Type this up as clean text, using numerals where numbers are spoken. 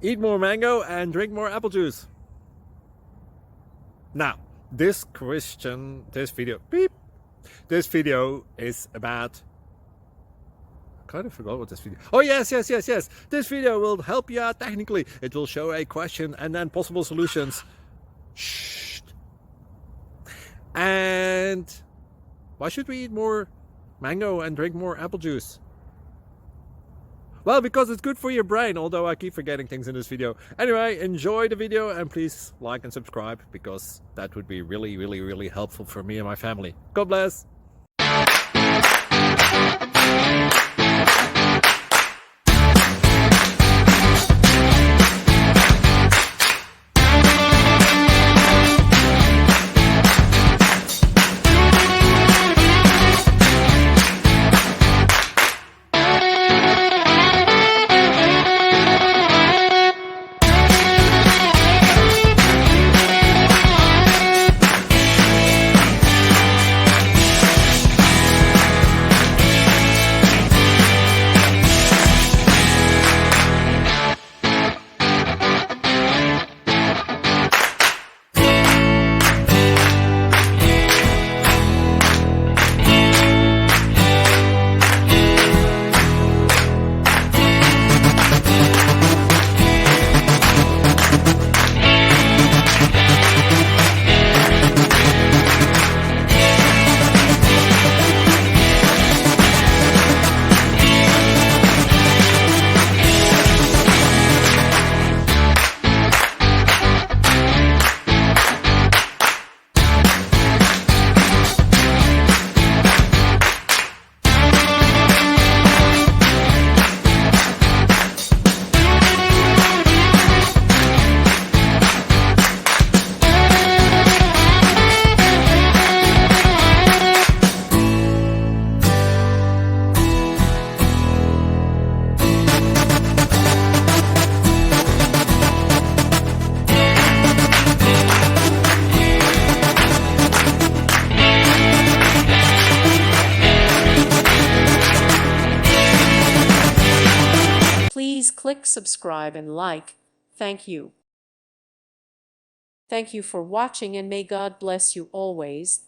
Eat more mango and drink more apple juice. Now, this video is about, I kind of forgot what this video. Oh yes. This video will help you out technically. It will show a question and then possible solutions. Shh. And why should we eat more mango and drink more apple juice? Well, because it's good for your brain, although I keep forgetting things in this video. Anyway, enjoy the video and please like and subscribe, because that would be really helpful for me and my family. God bless! Please click subscribe and like. Thank you. Thank you for watching, and may God bless you always.